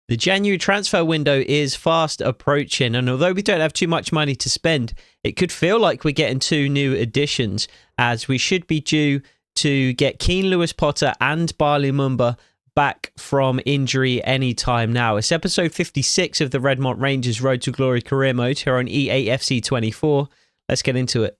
The January transfer window is fast approaching, and although we don't have too much money to spend, it could feel like we're getting 2 new additions, as we should be due to get Keane Lewis Potter and Barley Mumba back from injury anytime now. It's episode 56 of the Redmont Rangers Road to Glory career mode here on EAFC 24. Let's get into it.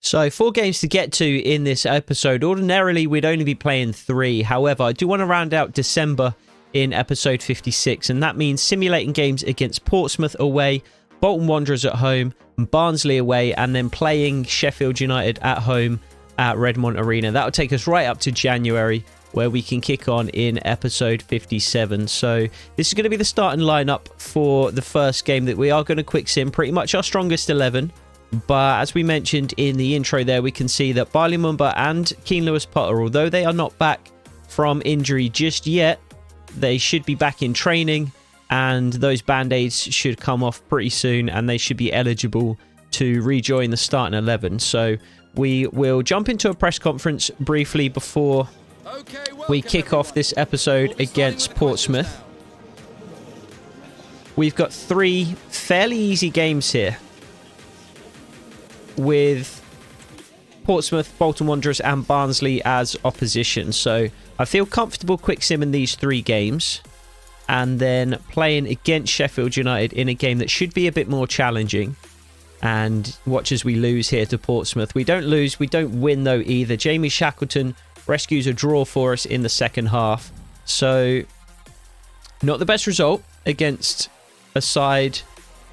So 4 games to get to in this episode. Ordinarily, we'd only be playing 3. However, I do want to round out December in episode 56, and that means simulating games against Portsmouth away, Bolton Wanderers at home, and Barnsley away, and then playing Sheffield United at home at Redmont Arena. That'll take us right up to January, where we can kick on in episode 57. So this is going to be the starting lineup for the first game that we are going to quick sim, pretty much our strongest 11. But as we mentioned in the intro there, we can see that Barley Mumba and Keane Lewis Potter, although they are not back from injury just yet, they should be back in training, and those band-aids should come off pretty soon, and they should be eligible to rejoin the starting 11. So we will jump into a press conference briefly before we kick off this episode against Portsmouth. We've got 3 fairly easy games here, with Portsmouth, Bolton Wanderers and Barnsley as opposition. So I feel comfortable quick simming these 3 games and then playing against Sheffield United in a game that should be a bit more challenging. And watch as we lose here to Portsmouth. We don't lose, we don't win though either. Jamie Shackleton rescues a draw for us in the second half. So not the best result against a side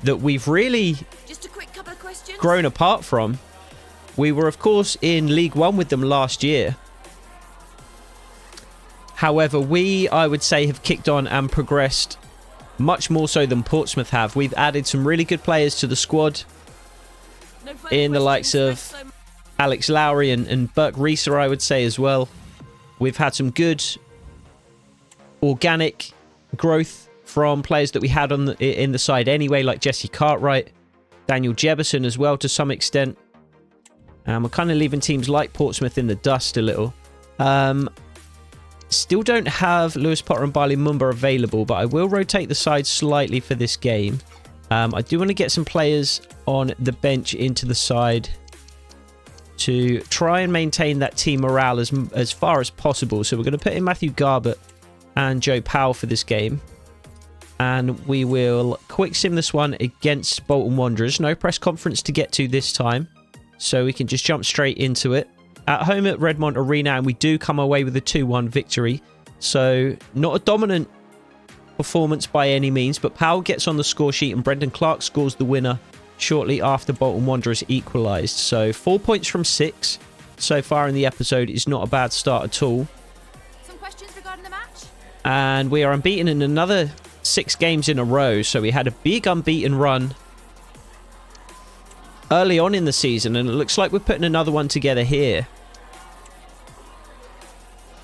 that we've really grown apart from. We were, of course, in League One with them last year. However, I would say, have kicked on and progressed much more so than Portsmouth have. We've added some really good players to the squad in the likes of Alex Lowry and Burke Reeser, I would say, as well. We've had some good organic growth from players that we had in the side anyway, like Jesse Cartwright, Daniel Jebison as well to some extent. We're kind of leaving teams like Portsmouth in the dust a little. Still don't have Lewis Potter and Barley Mumba available, but I will rotate the side slightly for this game. I do want to get some players on the bench into the side to try and maintain that team morale as far as possible. So we're going to put in Matthew Garbutt and Joe Powell for this game. And we will quick sim this one against Bolton Wanderers. No press conference to get to this time, so we can just jump straight into it. At home at Redmont Arena, and we do come away with a 2-1 victory. So not a dominant performance by any means, but Powell gets on the score sheet and Brendan Clark scores the winner shortly after Bolton Wanderers equalised. So 4 points from 6 so far in the episode is not a bad start at all. Some questions regarding the match? And we are unbeaten in another 6 games in a row. So we had a big unbeaten run early on in the season, and it looks like we're putting another one together here.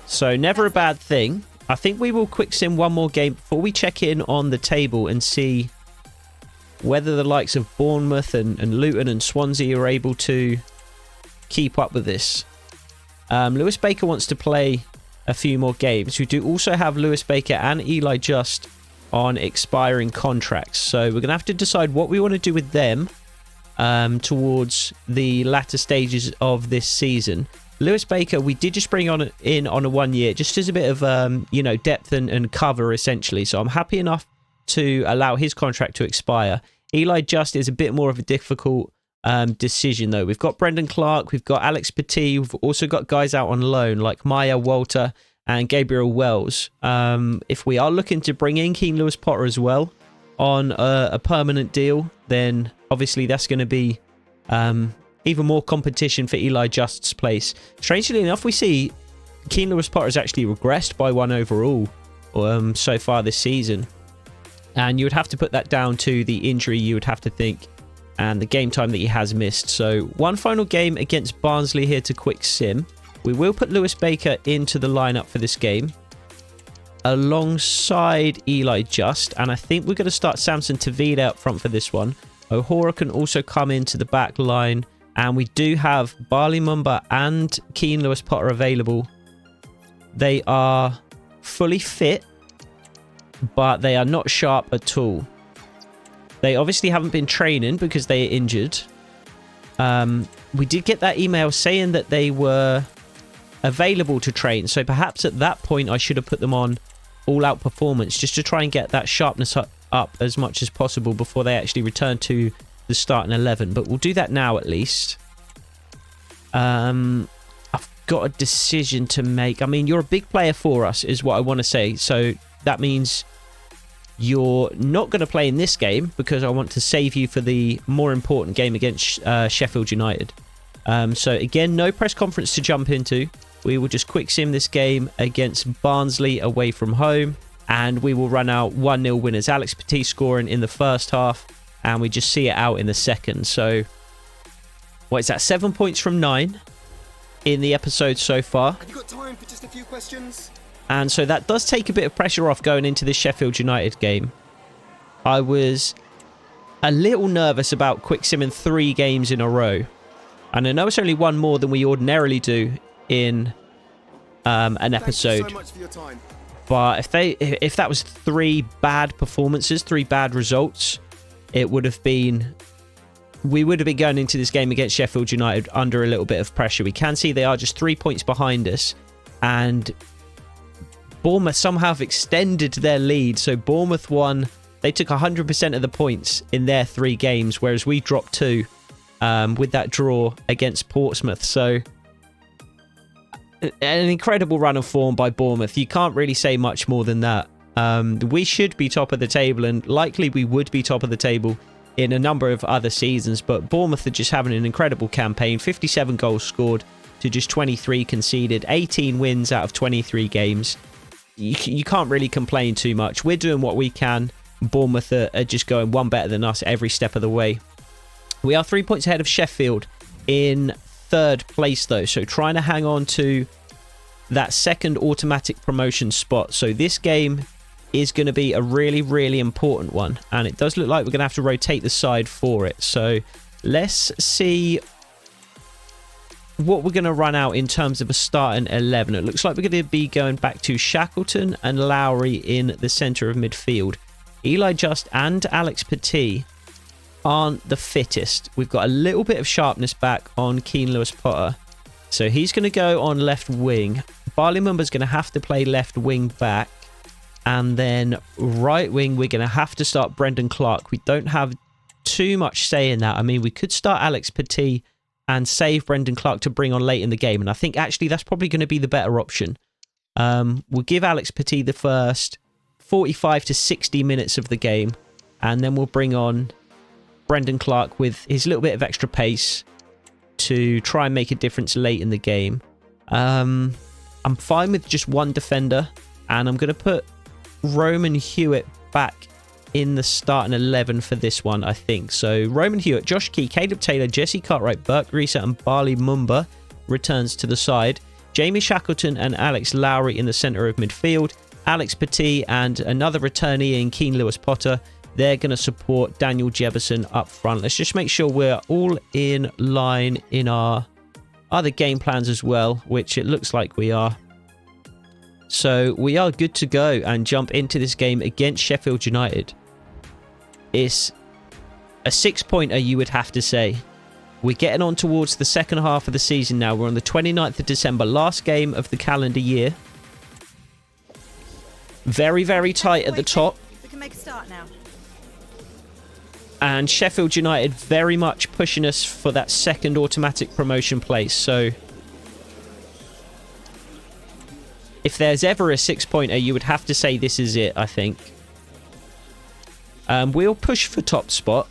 So never a bad thing. I think we will quick sim one more game before we check in on the table and see whether the likes of Bournemouth and Luton and Swansea are able to keep up with this. Lewis Baker wants to play a few more games. We do also have Lewis Baker and Eli Just on expiring contracts. So we're going to have to decide what we want to do with them towards the latter stages of this season. Lewis Baker, we did just bring in on a 1 year, just as a bit of depth and cover, essentially. So I'm happy enough to allow his contract to expire. Eli Just is a bit more of a difficult decision, though. We've got Brendan Clark, we've got Alex Petit, we've also got guys out on loan like Maya Walter and Gabriel Wells. If we are looking to bring in Keane Lewis Potter as well on a permanent deal, then obviously that's going to be even more competition for Eli Just's place. Strangely enough, we see Keane Lewis Potter has actually regressed by 1 overall so far this season. And you would have to put that down to the injury, you would have to think, and the game time that he has missed. So one final game against Barnsley here to quick sim. We will put Lewis Baker into the lineup for this game. alongside Eli Just. And I think we're going to start Samson Tavida up front for this one. O'Hara can also come into the back line. And we do have Barley Mumba and Keane Lewis Potter available. They are fully fit, but they are not sharp at all. They obviously haven't been training because they are injured. We did get that email saying that they were available to train. So perhaps at that point I should have put them on all-out performance just to try and get that sharpness up as much as possible before they actually return to the starting 11. But we'll do that now at least. I've got a decision to make. I mean, you're a big player for us is what I want to say. So that means you're not going to play in this game because I want to save you for the more important game against Sheffield United. So again, no press conference to jump into. We will just quick sim this game against Barnsley away from home. And we will run out 1-0 winners. Alex Petit scoring in the first half. And we just see it out in the second. So, what is that? 7 points from 9 in the episode so far. Have you got time for just a few questions? And so that does take a bit of pressure off going into this Sheffield United game. I was a little nervous about quick simming 3 games in a row. And I know it's only one more than we ordinarily do in an episode. Thank you so much for your time. But if that was 3 bad performances, 3 bad results, it would have been... We would have been going into this game against Sheffield United under a little bit of pressure. We can see they are just 3 points behind us. And Bournemouth somehow have extended their lead. So Bournemouth won. They took 100% of the points in their 3 games, whereas we dropped 2 with that draw against Portsmouth. So an incredible run of form by Bournemouth. You can't really say much more than that. We should be top of the table, and likely we would be top of the table in a number of other seasons, but Bournemouth are just having an incredible campaign. 57 goals scored to just 23 conceded, 18 wins out of 23 games. You can't really complain too much. We're doing what we can. Bournemouth are just going one better than us every step of the way. We are 3 points ahead of Sheffield in 3rd place though, so trying to hang on to that second automatic promotion spot. So this game is going to be a really, really important one. And it does look like we're going to have to rotate the side for it. So let's see what we're going to run out in terms of a starting 11. It looks like we're going to be going back to Shackleton and Lowry in the centre of midfield. Eli Just and Alex Petit aren't the fittest. We've got a little bit of sharpness back on Keane Lewis Potter. So he's going to go on left wing. Barley Mumba's going to have to play left wing back. And then right wing, we're going to have to start Brendan Clark. We don't have too much say in that. I mean, we could start Alex Petit and save Brendan Clark to bring on late in the game. And I think actually that's probably going to be the better option. We'll give Alex Petit the first 45 to 60 minutes of the game. And then we'll bring on Brendan Clark with his little bit of extra pace to try and make a difference late in the game. I'm fine with just one defender. And I'm going to put Roman Hewitt back in the starting 11 for this one, I think. So Roman Hewitt, Josh Key, Caleb Taylor, Jesse Cartwright, Burke Reeser and Barley Mumba returns to the side. Jamie Shackleton and Alex Lowry in the centre of midfield. Alex Petit and another returnee in Keane Lewis Potter. They're going to support Daniel Jefferson up front. Let's just make sure we're all in line in our other game plans as well, which it looks like we are. So we are good to go and jump into this game against Sheffield United. It's a 6-pointer, you would have to say. We're getting on towards the second half of the season now. We're on the 29th of December, last game of the calendar year. Very, very tight at the top. We can make a start now. And Sheffield United very much pushing us for that second automatic promotion place. So if there's ever a 6-pointer, you would have to say this is it, I think. We'll push for top spot.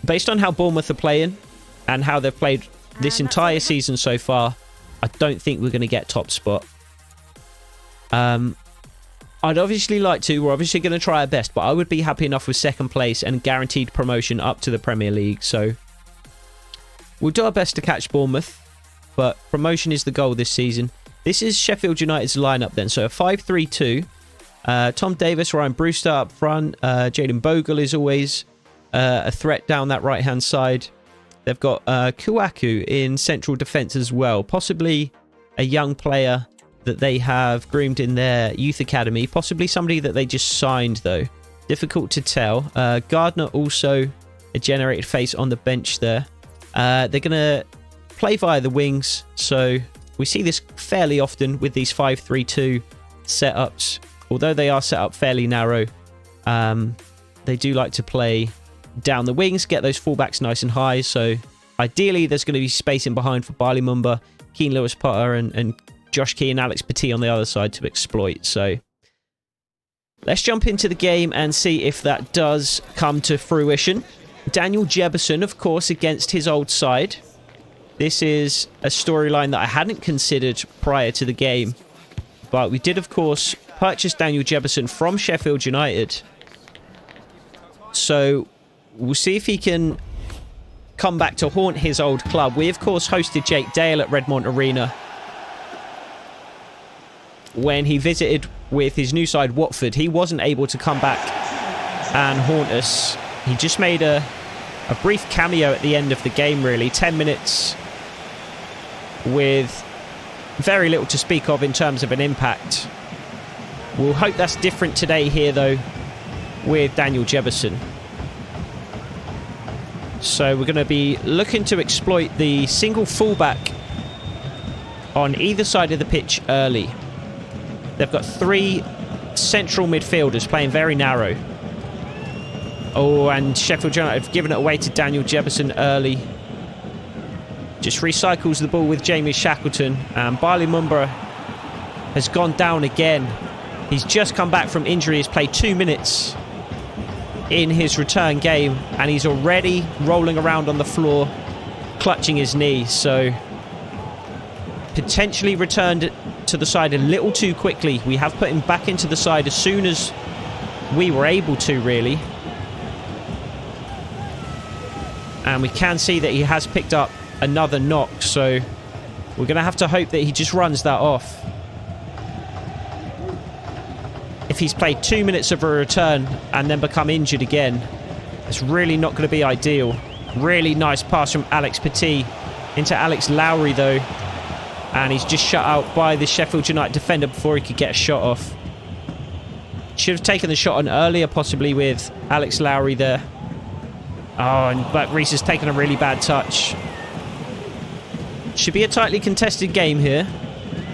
Based on how Bournemouth are playing and how they've played this entire season so far, I don't think we're going to get top spot. I'd obviously like to. We're obviously going to try our best, but I would be happy enough with second place and guaranteed promotion up to the Premier League. So we'll do our best to catch Bournemouth, but promotion is the goal this season. This is Sheffield United's lineup then. So a 5-3-2. Tom Davis, Ryan Brewster up front. Jaden Bogle is always a threat down that right-hand side. They've got Kouakou in central defence as well. Possibly a young player that they have groomed in their youth academy. Possibly somebody that they just signed, though. Difficult to tell. Gardner also a generated face on the bench there. They're going to play via the wings. So we see this fairly often with these 5-3-2 setups. Although they are set up fairly narrow, they do like to play down the wings, get those fullbacks nice and high. So ideally, there's going to be space in behind for Barley Mumba, Keane Lewis Potter, and Josh Key and Alex Petit on the other side to exploit. So let's jump into the game and see if that does come to fruition. Daniel Jefferson, of course, against his old side. This is a storyline that I hadn't considered prior to the game. But we did, of course, purchase Daniel Jefferson from Sheffield United. So we'll see if he can come back to haunt his old club. We, of course, hosted Jake Dale at Redmont Arena when he visited with his new side, Watford. He wasn't able to come back and haunt us. He just made a brief cameo at the end of the game, really. 10 minutes with very little to speak of in terms of an impact. We'll hope that's different today here, though, with Daniel Jefferson. So we're going to be looking to exploit the single fullback on either side of the pitch early. They've got 3 central midfielders playing very narrow. Oh, and Sheffield United have given it away to Daniel Jefferson early. Just recycles the ball with Jamie Shackleton. And Barley Mumba has gone down again. He's just come back from injury. He's played 2 minutes in his return game. And he's already rolling around on the floor, clutching his knee. So potentially returned to the side a little too quickly. We have put him back into the side as soon as we were able to, really. And we can see that he has picked up another knock, so we're going to have to hope that he just runs that off. If he's played 2 minutes of a return and then become injured again, it's really not going to be ideal. Really nice pass from Alex Petit into Alex Lowry, though. And he's just shut out by the Sheffield United defender before he could get a shot off. Should have taken the shot on earlier, possibly, with Alex Lowry there. Oh, but Reese has taken a really bad touch. Should be a tightly contested game here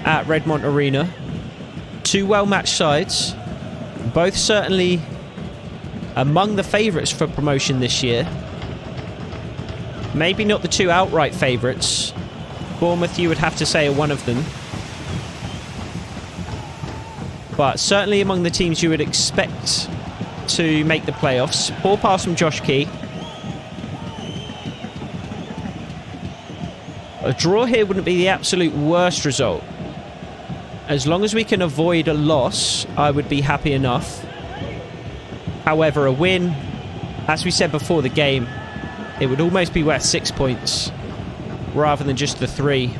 at Redmont Arena. 2 well-matched sides. Both certainly among the favourites for promotion this year. Maybe not the 2 outright favourites. Bournemouth, you would have to say, are one of them. But certainly among the teams you would expect to make the playoffs. Poor pass from Josh Key. A draw here wouldn't be the absolute worst result. As long as we can avoid a loss, I would be happy enough. However, a win, as we said before the game, it would almost be worth 6 points rather than just the 3.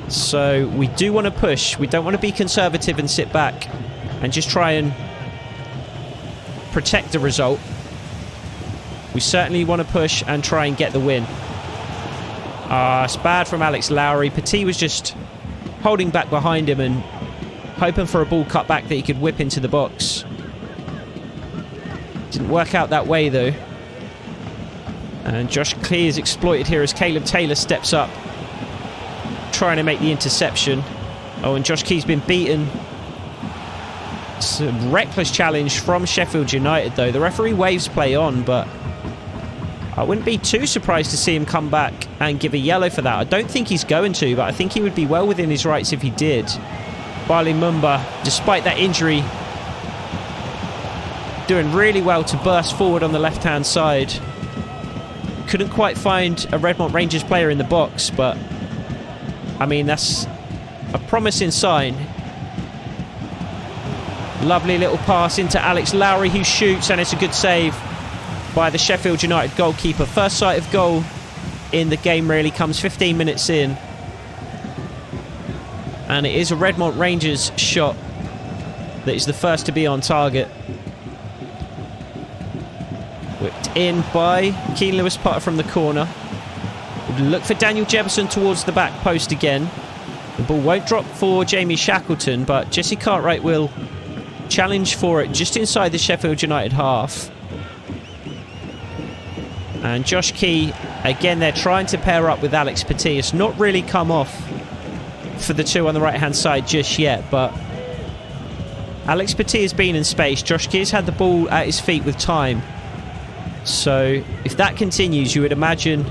So we do want to push. We don't want to be conservative and sit back and just try and protect the result. We certainly want to push and try and get the win. It's bad from Alex Lowry. Petit was just holding back behind him and hoping for a ball cut back that he could whip into the box. Didn't work out that way, though. And Josh Key is exploited here as Caleb Taylor steps up, trying to make the interception. Oh, and Josh Key's been beaten. It's a reckless challenge from Sheffield United, though. The referee waves play on, but I wouldn't be too surprised to see him come back and give a yellow for that. I don't think he's going to, but I think he would be well within his rights if he did. Barley Mumba, despite that injury, doing really well to burst forward on the left-hand side. Couldn't quite find a Redmont Rangers player in the box, but I mean, that's a promising sign. Lovely little pass into Alex Lowry, who shoots, and it's a good save by the Sheffield United goalkeeper. First sight of goal in the game really comes 15 minutes in. And it is a Redmont Rangers shot that is the first to be on target. Whipped in by Keane Lewis Potter from the corner. Look for Daniel Jefferson towards the back post again. The ball won't drop for Jamie Shackleton, but Jesse Cartwright will challenge for it just inside the Sheffield United half. And Josh Key, again, they're trying to pair up with Alex Petit. It's not really come off for the two on the right-hand side just yet, but Alex Petit has been in space. Josh Key has had the ball at his feet with time. So if that continues, you would imagine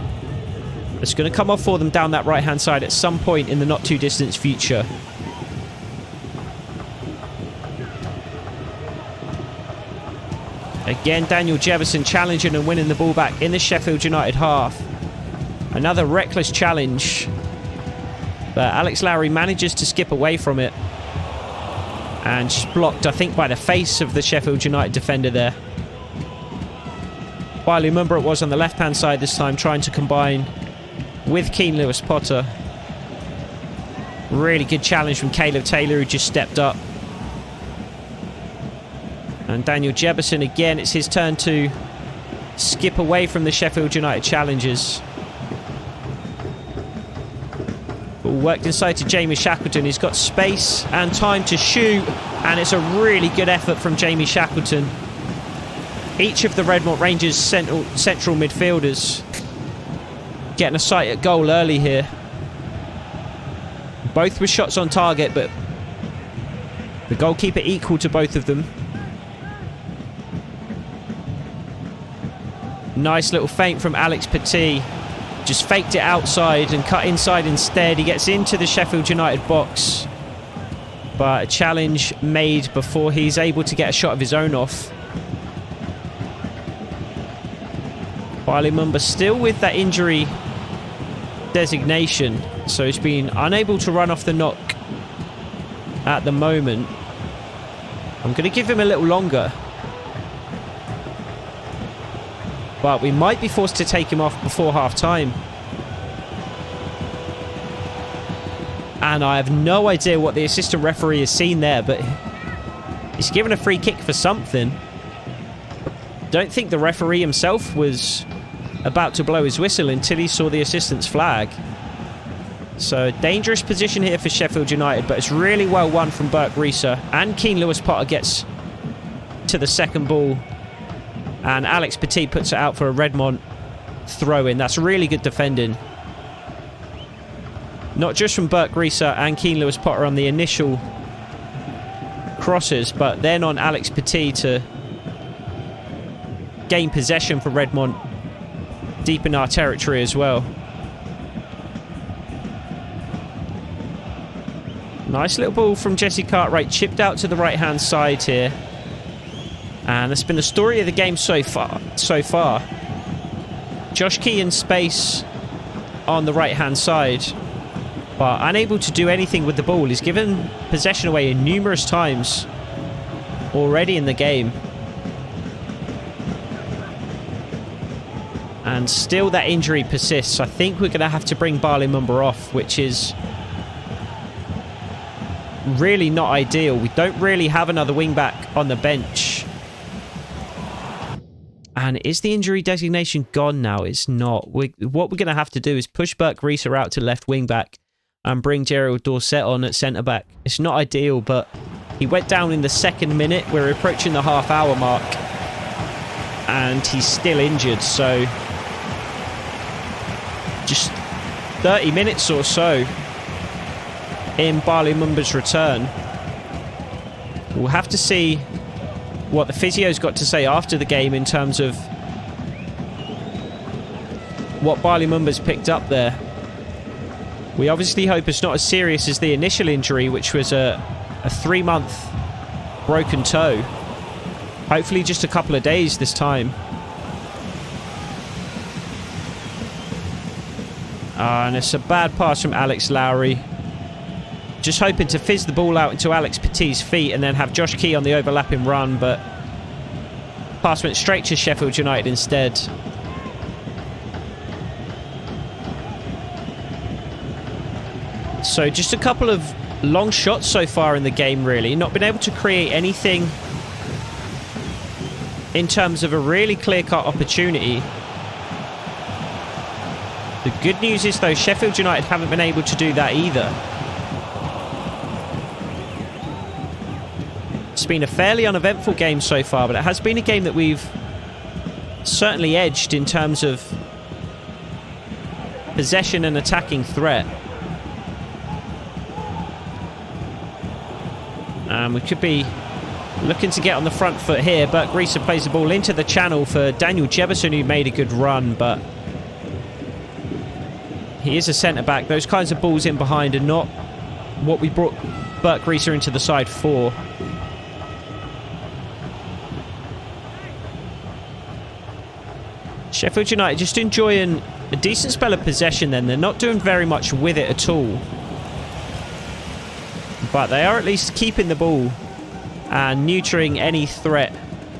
it's going to come off for them down that right-hand side at some point in the not-too-distant future. Again, Daniel Jefferson challenging and winning the ball back in the Sheffield United half. Another reckless challenge. But Alex Lowry manages to skip away from it. And just blocked, I think, by the face of the Sheffield United defender there. Wiley Mumba it was on the left-hand side this time, trying to combine with Keane Lewis Potter. Really good challenge from Caleb Taylor, who just stepped up. And Daniel Jefferson, again, it's his turn to skip away from the Sheffield United challengers. Ball worked inside to Jamie Shackleton. He's got space and time to shoot, and it's a really good effort from Jamie Shackleton. Each of the Redmont Rangers central midfielders getting a sight at goal early here. Both with shots on target, but the goalkeeper equal to both of them. Nice little feint from Alex Petit. Just faked it outside and cut inside instead. He gets into the Sheffield United box, but a challenge made before he's able to get a shot of his own off. Wiley Mumba still with that injury designation, so he's been unable to run off the knock at the moment. I'm going to give him a little longer, but we might be forced to take him off before half-time. And I have no idea what the assistant referee has seen there, but he's given a free kick for something. Don't think the referee himself was about to blow his whistle until he saw the assistant's flag. So dangerous position here for Sheffield United, but it's really well won from Burke Rieser. And Keane Lewis Potter gets to the second ball, and Alex Petit puts it out for a Redmont throw-in. That's really good defending. Not just from Burke Rieser and Keane Lewis Potter on the initial crosses, but then on Alex Petit to gain possession for Redmont deep in our territory as well. Nice little ball from Jesse Cartwright, chipped out to the right-hand side here. And that's been the story of the game so far. Josh Key in space on the right-hand side, but unable to do anything with the ball. He's given possession away numerous times already in the game. And still that injury persists. I think we're going to have to bring Wiley Mumba off, which is really not ideal. We don't really have another wing-back on the bench. And is the injury designation gone now? It's not. What we're going to have to do is push Burke Rieser out to left wing-back and bring Gerald Dorset on at centre-back. It's not ideal, but he went down in the second minute. We're approaching the half-hour mark, and he's still injured, so just 30 minutes or so in Wiley Mumba's return. We'll have to see what the physio's got to say after the game in terms of what Wiley Mumba's picked up there. We obviously hope it's not as serious as the initial injury, which was a 3-month broken toe. Hopefully just a couple of days this time. And it's a bad pass from Alex Lowry. Just hoping to fizz the ball out into Alex Petit's feet and then have Josh Key on the overlapping run, but pass went straight to Sheffield United instead. So just a couple of long shots so far in the game, really. Not been able to create anything in terms of a really clear-cut opportunity. The good news is, though, Sheffield United haven't been able to do that either. It's been a fairly uneventful game so far, but it has been a game that we've certainly edged in terms of possession and attacking threat. And we could be looking to get on the front foot here. Burke Rieser plays the ball into the channel for Daniel Jebison, who made a good run, but he is a centre-back. Those kinds of balls in behind are not what we brought Burke Rieser into the side for. Sheffield United just enjoying a decent spell of possession then. They're not doing very much with it at all, but they are at least keeping the ball and neutering any threat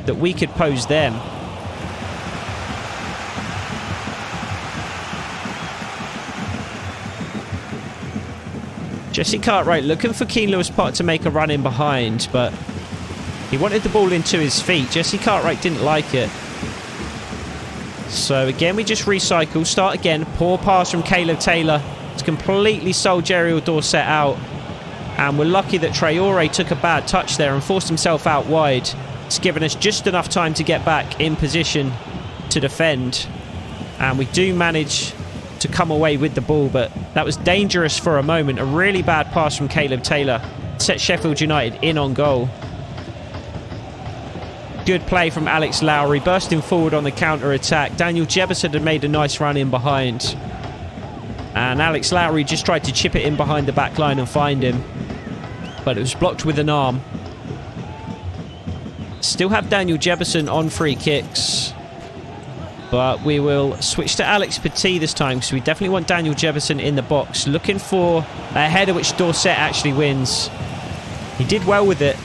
that we could pose them. Jesse Cartwright looking for Keane Lewis-Potter to make a run in behind, but he wanted the ball into his feet. Jesse Cartwright didn't like it. So again, we just recycle, start again. Poor pass from Caleb Taylor. It's completely sold Jeriel Dorset out. And we're lucky that Traore took a bad touch there and forced himself out wide. It's given us just enough time to get back in position to defend. And we do manage to come away with the ball, but that was dangerous for a moment. A really bad pass from Caleb Taylor set Sheffield United in on goal. Good play from Alex Lowry, bursting forward on the counter-attack. Daniel Jebison had made a nice run in behind, and Alex Lowry just tried to chip it in behind the back line and find him, but it was blocked with an arm. Still have Daniel Jebison on free kicks, but we will switch to Alex Petit this time, because we definitely want Daniel Jebison in the box, looking for a header which Dorset actually wins. He did well with it.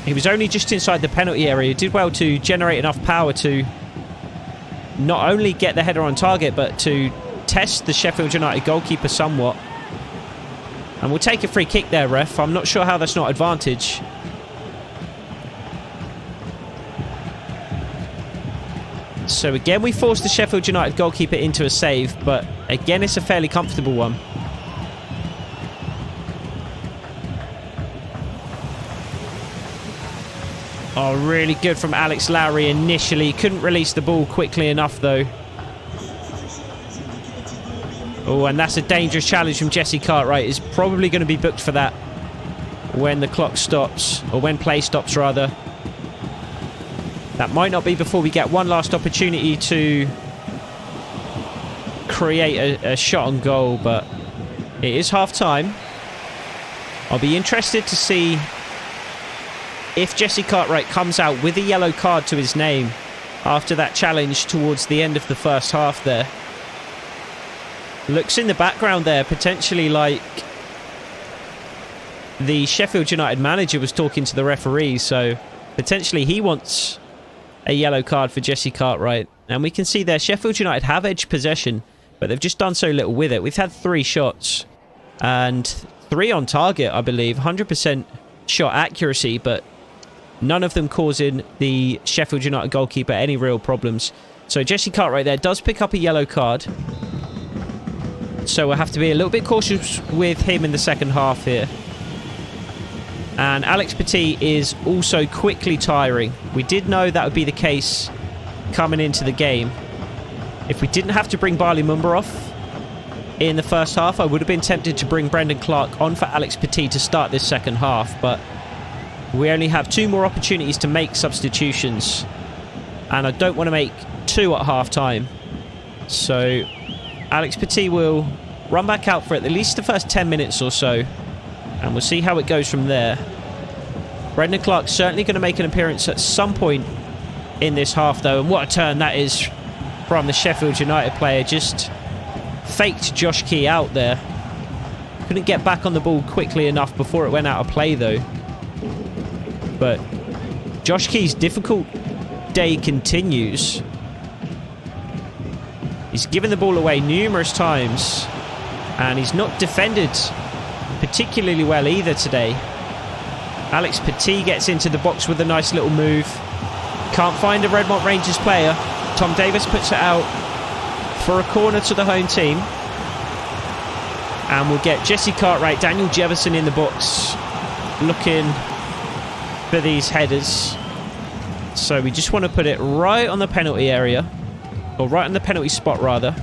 He was only just inside the penalty area. He did well to generate enough power to not only get the header on target, but to test the Sheffield United goalkeeper somewhat. And we'll take a free kick there, ref. I'm not sure how that's not advantage. So again, we forced the Sheffield United goalkeeper into a save, but again, it's a fairly comfortable one. Oh, really good from Alex Lowry initially. Couldn't release the ball quickly enough, though. Oh, and that's a dangerous challenge from Jesse Cartwright. He's probably going to be booked for that when the clock stops, or when play stops, rather. That might not be before we get one last opportunity to create a shot on goal, but it is half-time. I'll be interested to see if Jesse Cartwright comes out with a yellow card to his name after that challenge towards the end of the first half there. Looks in the background there potentially like the Sheffield United manager was talking to the referee, so potentially he wants a yellow card for Jesse Cartwright. And we can see there Sheffield United have edged possession, but they've just done so little with it. We've had 3 shots and 3 on target, I believe. 100% shot accuracy, but none of them causing the Sheffield United goalkeeper any real problems. So Jesse Cartwright there does pick up a yellow card. So we'll have to be a little bit cautious with him in the second half here. And Alex Petit is also quickly tiring. We did know that would be the case coming into the game. If we didn't have to bring Barley Mumba off in the first half, I would have been tempted to bring Brendan Clark on for Alex Petit to start this second half, but we only have 2 more opportunities to make substitutions, and I don't want to make 2 at half-time. So Alex Petit will run back out for at least the first 10 minutes or so, and we'll see how it goes from there. Brendan Clark's certainly going to make an appearance at some point in this half, though, and what a turn that is from the Sheffield United player. Just faked Josh Key out there. Couldn't get back on the ball quickly enough before it went out of play, though. But Josh Key's difficult day continues. He's given the ball away numerous times, and he's not defended particularly well either today. Alex Petit gets into the box with a nice little move. Can't find a Redmont Rangers player. Tom Davis puts it out for a corner to the home team. And we'll get Jesse Cartwright, Daniel Jefferson in the box, looking for these headers. So we just want to put it right on the penalty area. Or right on the penalty spot, rather.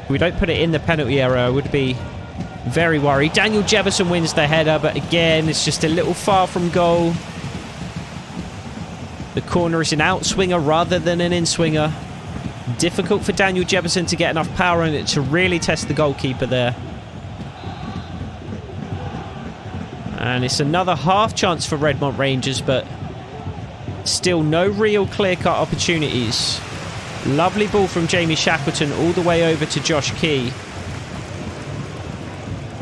If we don't put it in the penalty area, I would be very worried. Daniel Jefferson wins the header, but again, it's just a little far from goal. The corner is an outswinger rather than an inswinger. Difficult for Daniel Jefferson to get enough power in it to really test the goalkeeper there. And it's another half chance for Redmont Rangers, but still no real clear-cut opportunities. Lovely ball from Jamie Shackleton all the way over to Josh Key.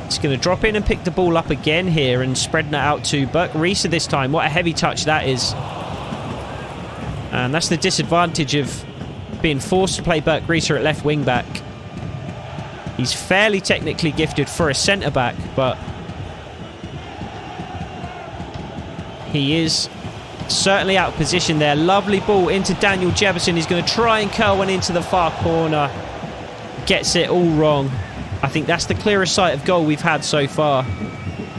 He's going to drop in and pick the ball up again here and spreading it out to Burke Reeser this time. What a heavy touch that is. And that's the disadvantage of being forced to play Burke Reeser at left wing back. He's fairly technically gifted for a centre back, but he is certainly out of position there. Lovely ball into Daniel Jefferson. He's going to try and curl one into the far corner. Gets it all wrong. I think that's the clearest sight of goal we've had so far.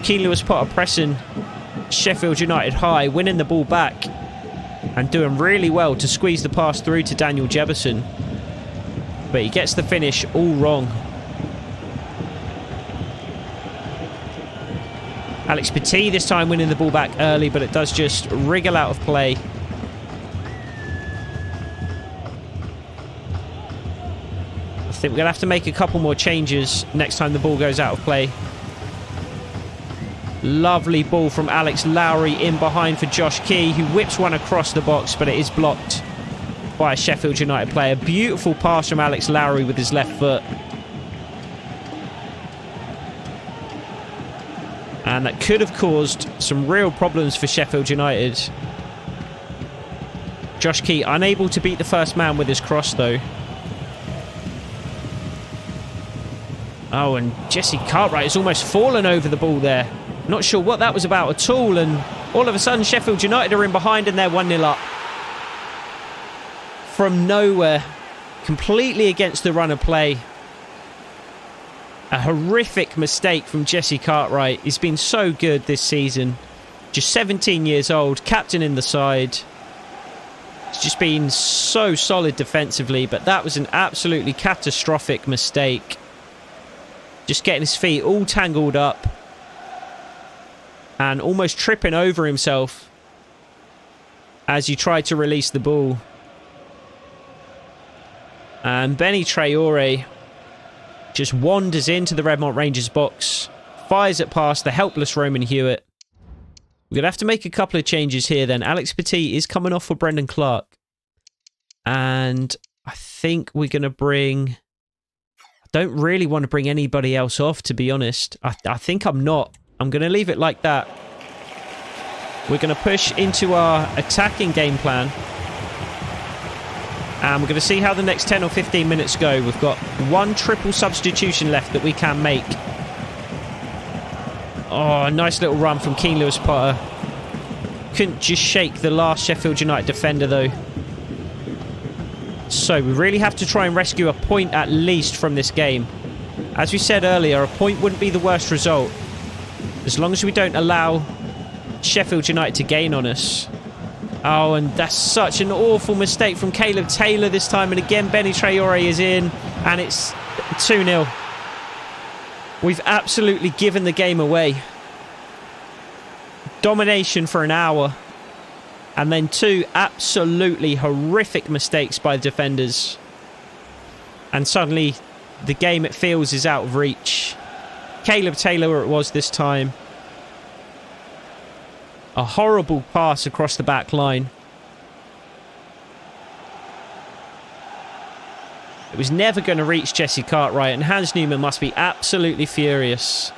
Keane Lewis Potter pressing Sheffield United high, winning the ball back and doing really well to squeeze the pass through to Daniel Jefferson. But he gets the finish all wrong. Alex Petit this time winning the ball back early, but it does just wriggle out of play. I think we're going to have to make a couple more changes next time the ball goes out of play. Lovely ball from Alex Lowry in behind for Josh Key, who whips one across the box, but it is blocked by a Sheffield United player. Beautiful pass from Alex Lowry with his left foot. And that could have caused some real problems for Sheffield United. Josh Key unable to beat the first man with his cross, though. Oh, and Jesse Cartwright has almost fallen over the ball there. Not sure what that was about at all. And all of a sudden, Sheffield United are in behind and they're 1-0 up. From nowhere. Completely against the run of play. A horrific mistake from Jesse Cartwright. He's been so good this season. Just 17 years old, captain in the side. He's just been so solid defensively, but that was an absolutely catastrophic mistake. Just getting his feet all tangled up and almost tripping over himself as he tried to release the ball. And Benny Traore just wanders into the Redmont Rangers box, fires it past the helpless Roman Hewitt. We're going to have to make a couple of changes here then. Alex Petit is coming off for Brendan Clark. And I think we're going to bring... I don't really want to bring anybody else off, to be honest. I think I'm not. I'm going to leave it like that. We're going to push into our attacking game plan. And we're going to see how the next 10 or 15 minutes go. We've got one triple substitution left that we can make. Oh, a nice little run from Keane Lewis Potter. Couldn't just shake the last Sheffield United defender, though. So we really have to try and rescue a point at least from this game. As we said earlier, a point wouldn't be the worst result, as long as we don't allow Sheffield United to gain on us. Oh, and that's such an awful mistake from Caleb Taylor this time. And again, Benny Traore is in. And it's 2-0. We've absolutely given the game away. Domination for an hour. And then two absolutely horrific mistakes by the defenders. And suddenly, the game, it feels, is out of reach. Caleb Taylor it was this time. A horrible pass across the back line. It was never going to reach Jesse Cartwright, and Hans Newman must be absolutely furious.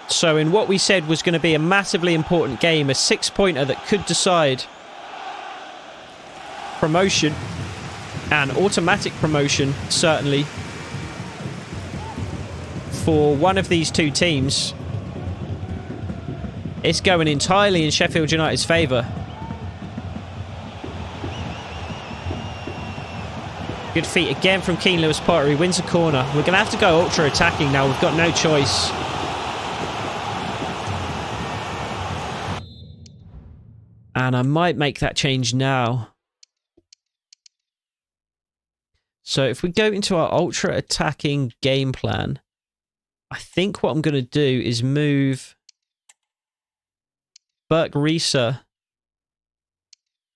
So in what we said was going to be a massively important game, a 6-pointer that could decide promotion and automatic promotion, certainly, for one of these two teams. It's going entirely in Sheffield United's favour. Good feet again from Keane Lewis Potter. He wins a corner. We're going to have to go ultra attacking now. We've got no choice. And I might make that change now. So if we go into our ultra attacking game plan, I think what I'm going to do is move Burke Rieser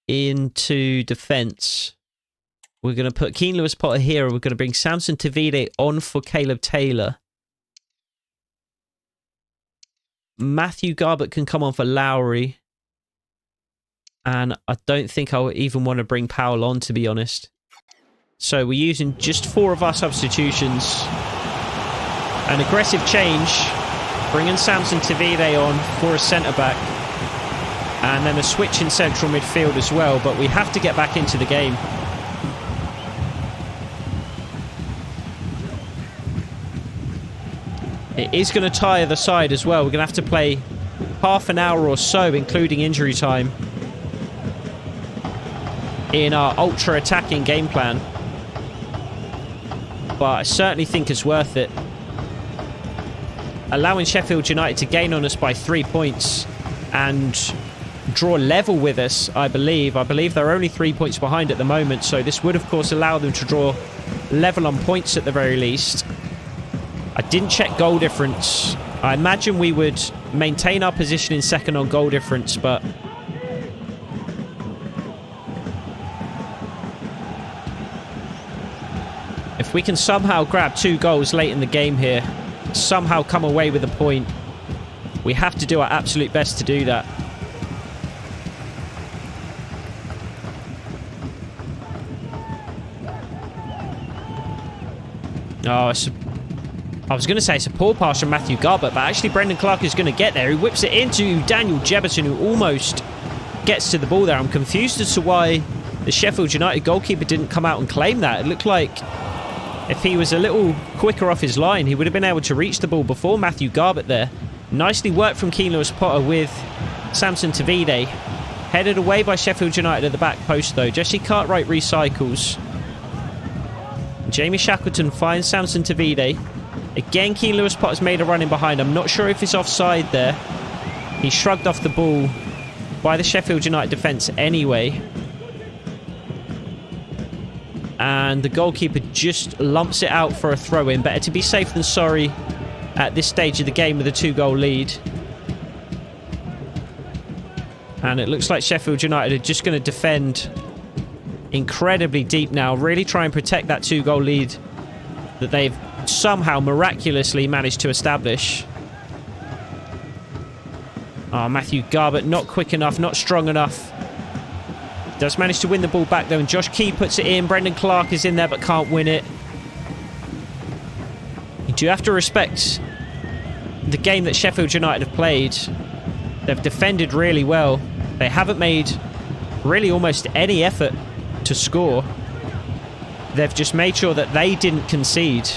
into defence. We're going to put Keane Lewis Potter here. We're going to bring Samson Tavide on for Caleb Taylor. Matthew Garbutt can come on for Lowry. And I don't think I'll even want to bring Powell on, to be honest. So we're using just 4 of our substitutions. An aggressive change. Bringing Samson Tavide on for a centre-back. And then a switch in central midfield as well. But we have to get back into the game. It is going to tire the side as well. We're going to have to play half an hour or so, including injury time, in our ultra-attacking game plan. But I certainly think it's worth it. Allowing Sheffield United to gain on us by 3 points and draw level with us, I believe. I believe they're only 3 points behind at the moment, so this would, of course, allow them to draw level on points at the very least. I didn't check goal difference. I imagine we would maintain our position in second on goal difference, but if we can somehow grab 2 goals late in the game here, somehow come away with a point, we have to do our absolute best to do that. Oh, I was going to say it's a poor pass from Matthew Garbutt, but actually Brendan Clark is going to get there. He whips it into Daniel Jefferson, who almost gets to the ball there. I'm confused as to why the Sheffield United goalkeeper didn't come out and claim that. It looked like if he was a little quicker off his line, he would have been able to reach the ball before Matthew Garbutt there. Nicely worked from Keane Lewis Potter with Samson Tavide. Headed away by Sheffield United at the back post, though. Jesse Cartwright recycles. Jamie Shackleton finds Samson Tavide. Again, Keane Lewis Potter's made a run in behind. I'm not sure if it's offside there. He shrugged off the ball by the Sheffield United defence anyway. And the goalkeeper just lumps it out for a throw-in. Better to be safe than sorry at this stage of the game with a 2-goal lead. And it looks like Sheffield United are just going to defend incredibly deep now. Really try and protect that 2-goal lead that they've somehow miraculously managed to establish. Oh, Matthew Garbutt not quick enough, not strong enough. Does manage to win the ball back though, and Josh Key puts it in. Brendan Clark is in there but can't win it. You do have to respect the game that Sheffield United have played. They've defended really well. They haven't made really almost any effort to score. They've just made sure that they didn't concede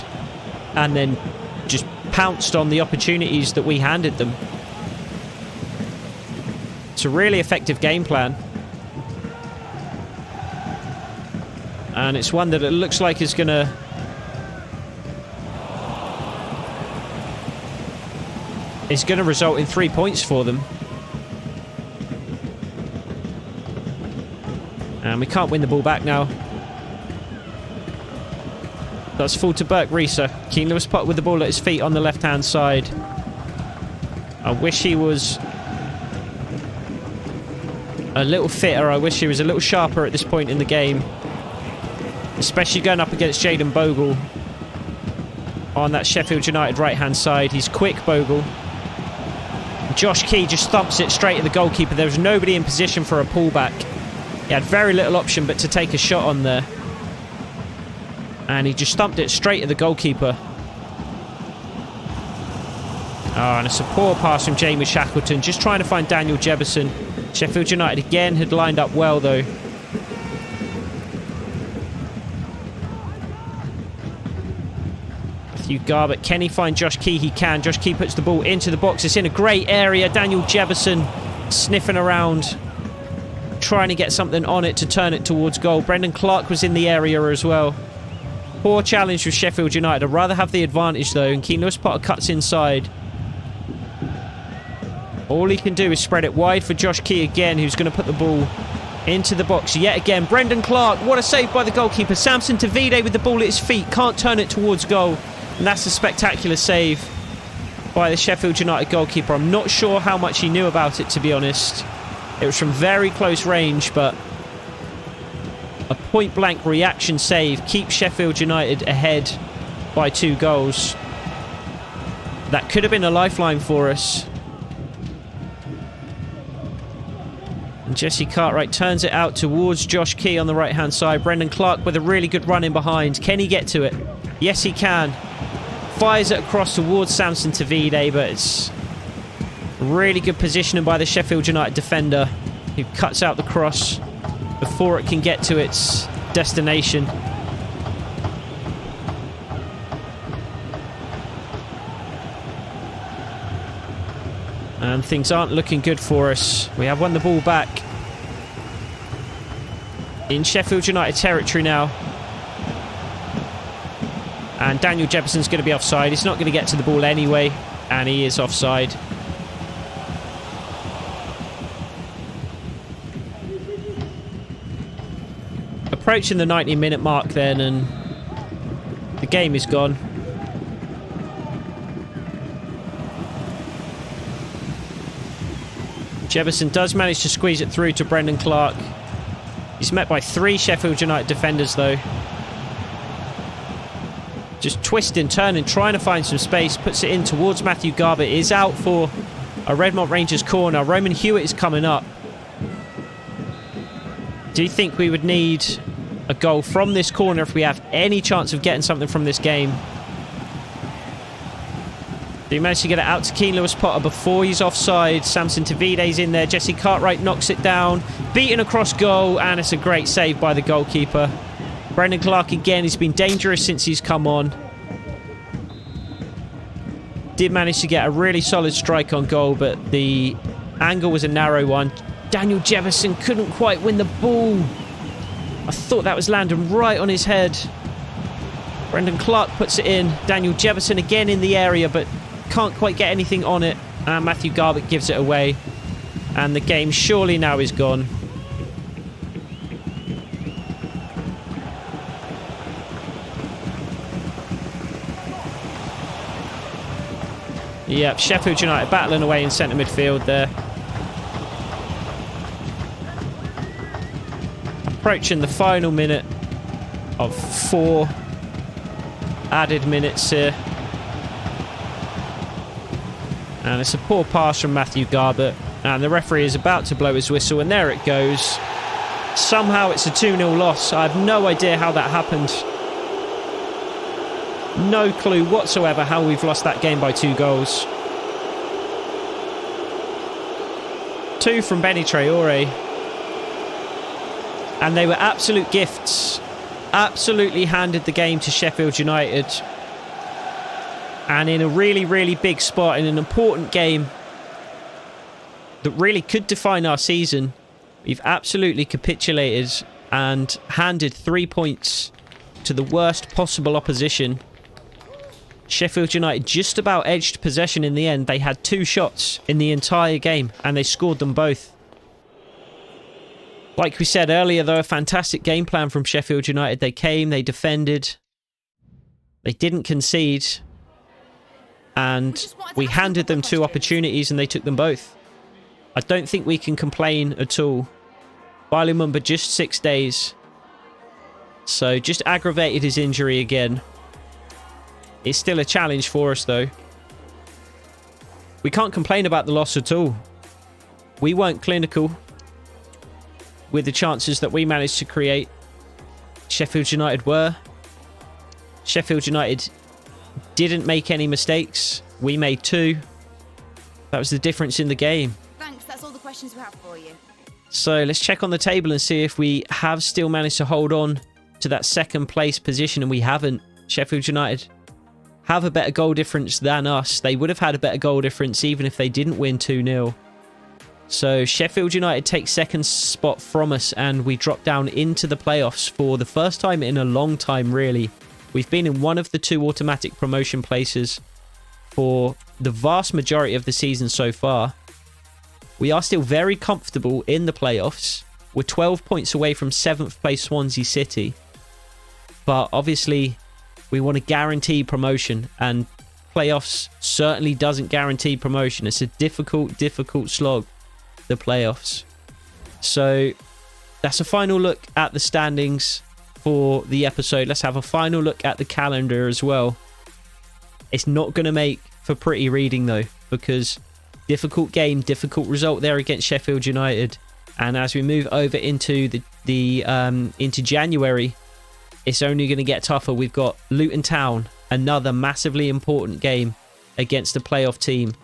and then just pounced on the opportunities that we handed them. It's a really effective game plan. And it's one that it looks like is going to result in 3 points for them. And we can't win the ball back now. That's full to Burke Rieser. Keane Lewis Potter with the ball at his feet on the left-hand side. I wish he was a little fitter. I wish he was a little sharper at this point in the game. Especially going up against Jayden Bogle on that Sheffield United right-hand side. He's quick, Bogle. Josh Key just thumps it straight at the goalkeeper. There was nobody in position for a pullback. He had very little option but to take a shot on there. And he just thumped it straight at the goalkeeper. Oh, and it's a poor pass from Jamie Shackleton. Just trying to find Daniel Jefferson. Sheffield United again had lined up well, though. Matthew Garbutt. Can he find Josh Key? He can. Josh Key puts the ball into the box. It's in a great area. Daniel Jefferson sniffing around, trying to get something on it to turn it towards goal. Brendan Clark was in the area as well. Poor challenge with Sheffield United. I'd rather have the advantage though, and Keane Lewis Potter cuts inside. All he can do is spread it wide for Josh Key again, who's going to put the ball into the box yet again. Brendan Clark, what a save by the goalkeeper. Samson Tavide with the ball at his feet, can't turn it towards goal. And that's a spectacular save by the Sheffield United goalkeeper. I'm not sure how much he knew about it, to be honest. It was from very close range, but a point-blank reaction save keeps Sheffield United ahead by 2 goals. That could have been a lifeline for us. And Jesse Cartwright turns it out towards Josh Key on the right-hand side. Brendan Clark with a really good run in behind. Can he get to it? Yes, he can. Fires it across towards Samson Tavide, but it's really good positioning by the Sheffield United defender, who cuts out the cross before it can get to its destination. And things aren't looking good for us. We have won the ball back in Sheffield United territory now. And Daniel Jefferson's going to be offside. He's not going to get to the ball anyway, and he is offside. Approaching the 90-minute mark then, and the game is gone. Jefferson does manage to squeeze it through to Brendan Clark. He's met by 3 Sheffield United defenders though. Just twisting, turning, trying to find some space. Puts it in towards Matthew Garbutt. It is out for a Redmont Rangers corner. Roman Hewitt is coming up. Do you think we would need a goal from this corner if we have any chance of getting something from this game? He managed to get it out to Keane Lewis Potter before he's offside. Samson Tavide's in there. Jesse Cartwright knocks it down. Beaten across goal, and it's a great save by the goalkeeper. Brendan Clark again. He's been dangerous since he's come on. Did manage to get a really solid strike on goal, but the angle was a narrow one. Daniel Jefferson couldn't quite win the ball. I thought that was landing right on his head. Brendan Clark puts it in. Daniel Jefferson again in the area, but can't quite get anything on it. And Matthew Garbutt gives it away. And the game surely now is gone. Yep, Sheffield United battling away in centre midfield there. Approaching the final minute of 4 added minutes here. And it's a poor pass from Matthew Garbutt. And the referee is about to blow his whistle, and there it goes. Somehow it's a 2-0 loss. I have no idea how that happened. No clue whatsoever how we've lost that game by 2 goals. 2 from Benny Traore. And they were absolute gifts. Absolutely handed the game to Sheffield United. And in a really, really big spot, in an important game that really could define our season, we've absolutely capitulated and handed 3 points to the worst possible opposition. Sheffield United just about edged possession in the end. They had 2 shots in the entire game, and they scored them both. Like we said earlier, though, a fantastic game plan from Sheffield United. They came, they defended, they didn't concede, and we handed them 2 opportunities and they took them both. I don't think we can complain at all. Bailey Mumba just 6 days. So just aggravated his injury again. It's still a challenge for us though. We can't complain about the loss at all. We weren't clinical with the chances that we managed to create. Sheffield United were. Sheffield United didn't make any mistakes. We made 2. That was the difference in the game. Thanks, that's all the questions we have for you. So let's check on the table and see if we have still managed to hold on to that second place position, and we haven't. Sheffield United have a better goal difference than us. They would have had a better goal difference even if they didn't win 2-0. So Sheffield United takes second spot from us, and we drop down into the playoffs for the first time in a long time, really. We've been in one of the 2 automatic promotion places for the vast majority of the season so far. We are still very comfortable in the playoffs. We're 12 points away from 7th place Swansea City. But obviously, we want to guarantee promotion, and playoffs certainly doesn't guarantee promotion. It's a difficult slog, the playoffs. So that's a final look at the standings for the episode. Let's have a final look at the calendar as well. It's not going to make for pretty reading though, because difficult game, difficult result there against Sheffield United. And as we move over into into January, it's only going to get tougher. We've got Luton Town, another massively important game against the playoff team.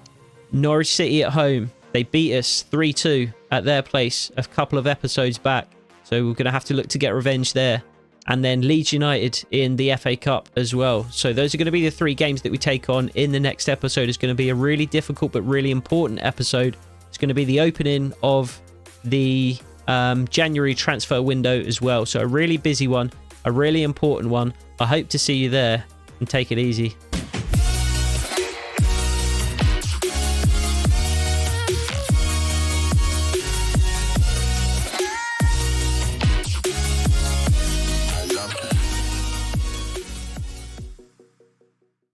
Norwich City at home. They beat us 3-2 at their place a couple of episodes back. So we're going to have to look to get revenge there. And then Leeds United in the FA Cup as well. So those are going to be the 3 games that we take on in the next episode. It's going to be a really difficult but really important episode. It's going to be the opening of the January transfer window as well. So a really busy one, a really important one. I hope to see you there, and take it easy.